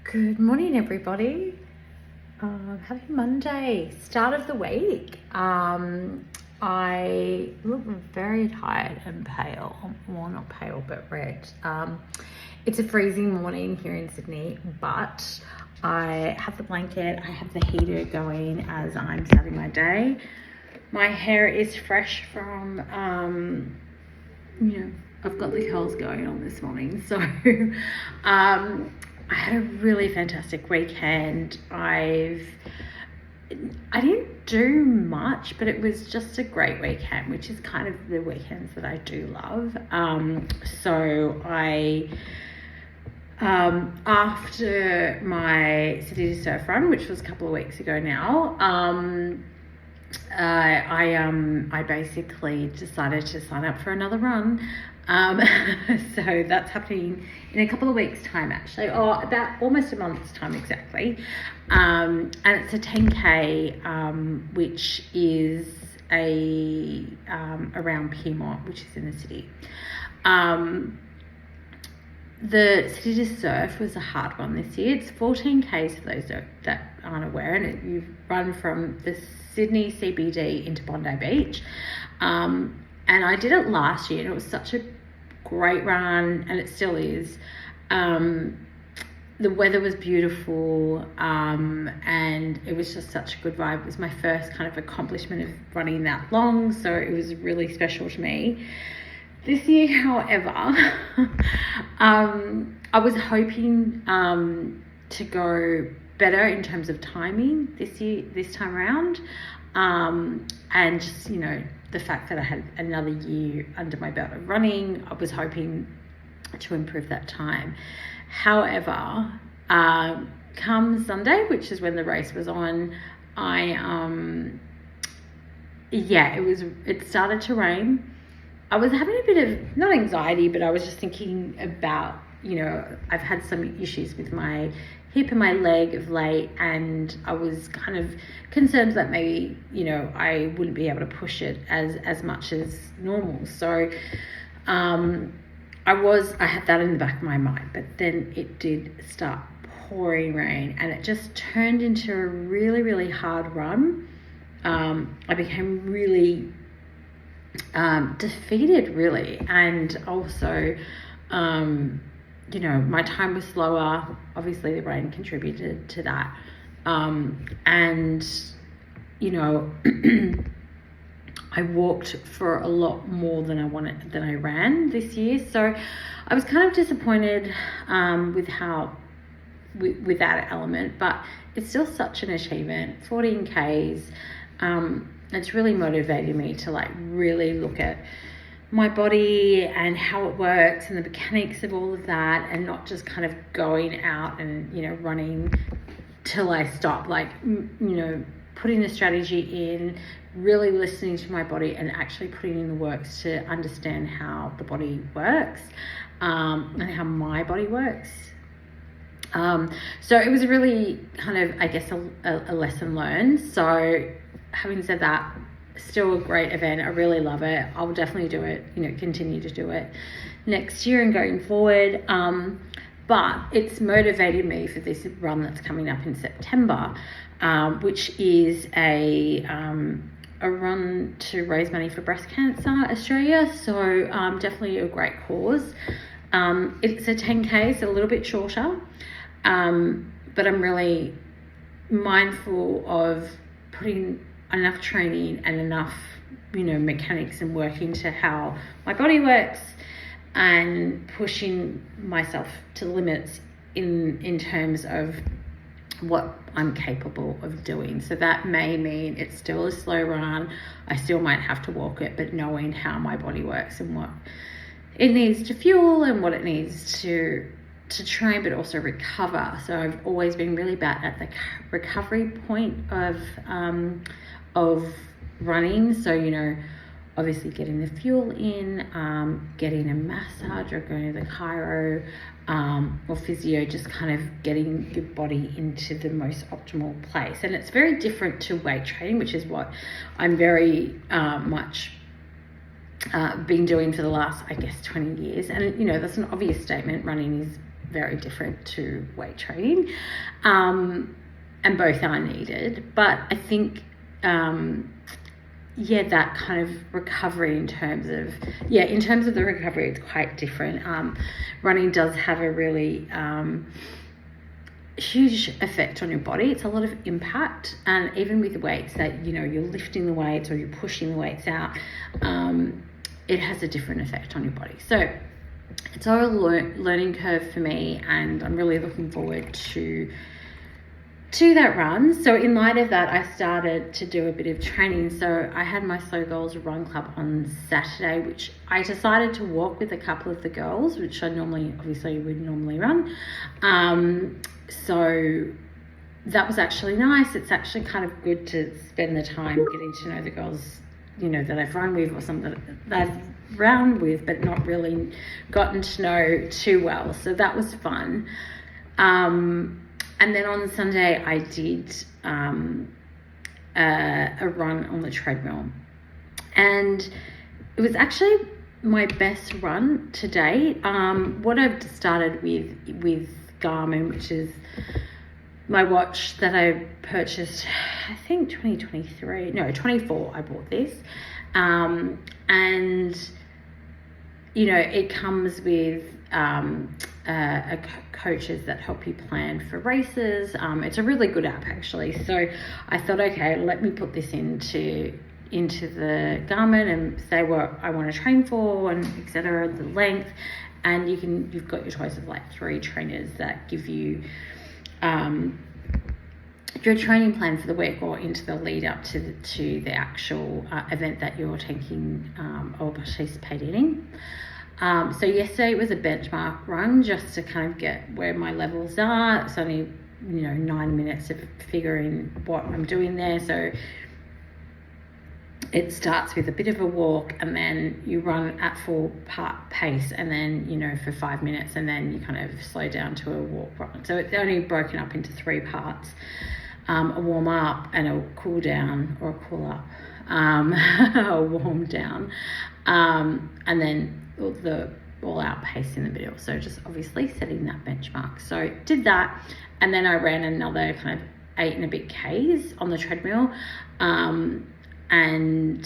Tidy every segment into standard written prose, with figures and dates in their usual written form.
Good morning, everybody. Happy Monday, start of the week. I look very tired and pale. Well, not pale, but red. It's a freezing morning here in Sydney, but I have the blanket, I have the heater going as I'm starting my day. My hair is fresh from, I've got the curls going on this morning. So, I had a really fantastic weekend. I didn't do much, but it was just a great weekend, which is kind of the weekends that I do love. After my City to Surf run, which was a couple of weeks ago now, I basically decided to sign up for another run. So that's happening in a couple of weeks' time, actually, or about almost a month's time exactly. And it's a 10K, which is around Pyrmont, which is in the city. The City to Surf was a hard one this year. It's 14Ks for those that aren't aware, and you run from the Sydney CBD into Bondi Beach. And I did it last year, and it was such a great run, and it still is. The weather was beautiful, and it was just such a good vibe. It was my first kind of accomplishment of running that long, so it was really special to me. This year, however, I was hoping to go better in terms of timing this time around, and just, the fact that I had another year under my belt of running, I was hoping to improve that time. However, come Sunday, which is when the race was on, it started to rain. I was having a bit of, not anxiety, but I was just thinking about, I've had some issues with my hip and my leg of late, and I was kind of concerned that maybe, I wouldn't be able to push it as much as normal. So I had that in the back of my mind, but then it did start pouring rain, and it just turned into a really, really hard run. I became really defeated, really, and also my time was slower. Obviously the rain contributed to that, and I walked for a lot more than I ran this year, so I was kind of disappointed with that element, but it's still such an achievement. 14Ks. It's really motivated me to really look at my body and how it works and the mechanics of all of that, and not just kind of going out and running till I stop, putting the strategy in, really listening to my body and actually putting in the works to understand how the body works, and how my body works. So it was a really kind of, I guess, a lesson learned. So having said that, still a great event. I really love it. I'll definitely do it, continue to do it next year and going forward. But it's motivated me for this run that's coming up in September, which is a run to raise money for Breast Cancer Australia. So definitely a great cause. It's a 10K, so a little bit shorter, but I'm really mindful of putting enough training and enough, mechanics and work into how my body works, and pushing myself to limits in terms of what I'm capable of doing. So that may mean it's still a slow run. I still might have to walk it, but knowing how my body works and what it needs to fuel and what it needs to train, but also recover. So I've always been really bad at the recovery point of running. So, obviously getting the fuel in, getting a massage or going to the chiro, or physio, just kind of getting your body into the most optimal place. And it's very different to weight training, which is what I'm very much been doing for the last, I guess, 20 years. And, that's an obvious statement. Running is very different to weight training, and both are needed. But I think that kind of recovery in terms of the recovery, it's quite different. Running does have a really huge effect on your body. It's a lot of impact, and even with weights that, you know, you're lifting the weights or you're pushing the weights out, it has a different effect on your body. So it's all a learning curve for me, and I'm really looking forward to that run. So in light of that, I started to do a bit of training. So I had my Slow Goals Run Club on Saturday, which I decided to walk with a couple of the girls, which I obviously would normally run. So that was actually nice. It's actually kind of good to spend the time getting to know the girls, you know, that I've run with, or some that I've run with, but not really gotten to know too well. So that was fun. And then on Sunday, I did a run on the treadmill. And it was actually my best run to date. What I've started with Garmin, which is my watch that I purchased, I think 24, I bought this. And, you know, it comes with coaches that help you plan for races. It's a really good app, actually. So I thought, okay, let me put this into the Garmin and say what I want to train for, and etc., the length. And you've got your choice of like 3 trainers that give you your training plan for the week, or into the lead up to the actual event that you're taking or participating in. So yesterday it was a benchmark run, just to kind of get where my levels are. It's only, you know, 9 minutes of figuring what I'm doing there. So it starts with a bit of a walk, and then you run at full pace, and then, you know, for 5 minutes, and then you kind of slow down to a walk run. So it's only broken up into 3 parts: a warm up, and a cool down, or a cool up, a warm down, and then the all-out pace in the middle. So just obviously setting that benchmark. So did that, and then I ran another kind of 8 and a bit Ks on the treadmill, and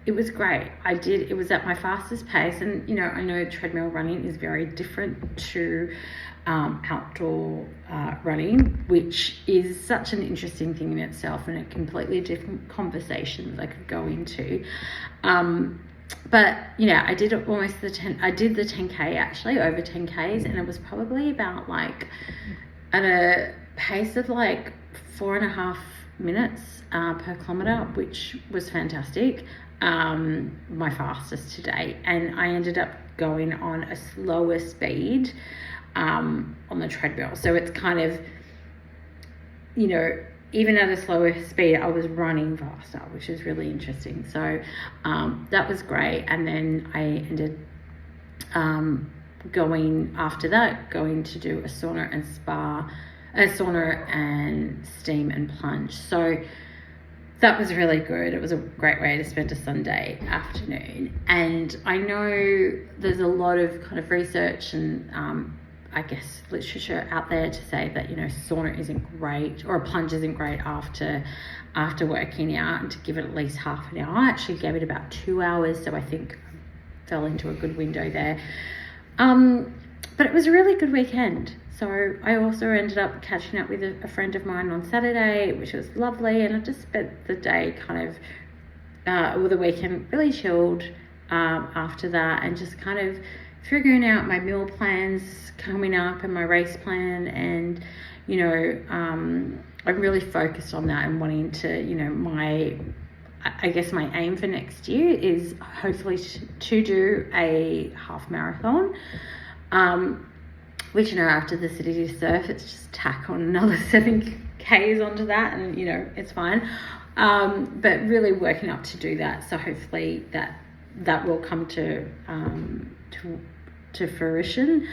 it was great. It was at my fastest pace, and, you know, I know treadmill running is very different to outdoor running, which is such an interesting thing in itself, and a completely different conversation that I could go into. But, you know, I did the 10K, actually, over 10Ks, and it was probably about like at a pace of like 4.5 minutes per kilometre, which was fantastic. My fastest to date. And I ended up going on a slower speed on the treadmill. So it's kind of, you know, even at a slower speed, I was running faster, which is really interesting. So that was great. And then I ended going to do a sauna and steam and plunge. So that was really good. It was a great way to spend a Sunday afternoon. And I know there's a lot of kind of research and I guess literature out there to say that, you know, sauna isn't great, or a plunge isn't great after working out, and to give it at least half an hour. I actually gave it about 2 hours, so I think I fell into a good window there. But it was a really good weekend. So I also ended up catching up with a friend of mine on Saturday, which was lovely, and I just spent the day kind of, the weekend really chilled after that, and just kind of figuring out my meal plans coming up and my race plan. And, you know, I'm really focused on that and wanting to, you know, I guess my aim for next year is hopefully to do a half marathon, which, you know, after the City to Surf, it's just tack on another 7 Ks onto that, and, you know, it's fine. But really working up to do that. So hopefully that will come to fruition.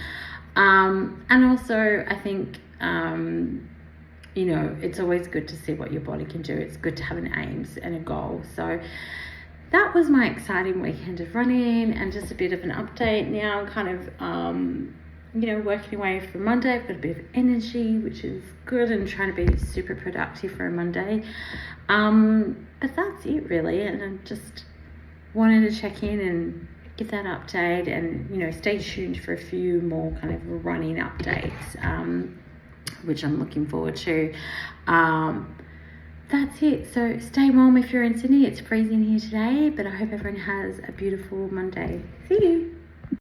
And also I think, you know, it's always good to see what your body can do. It's good to have an aim and a goal. So that was my exciting weekend of running, and just a bit of an update now. Kind of working away for Monday. I've got a bit of energy, which is good, and trying to be super productive for a Monday. But that's it really, and I just wanted to check in and give that update, and stay tuned for a few more kind of running updates, which I'm looking forward to. That's it. So stay warm if you're in Sydney. It's freezing here today, but I hope everyone has a beautiful Monday. See you.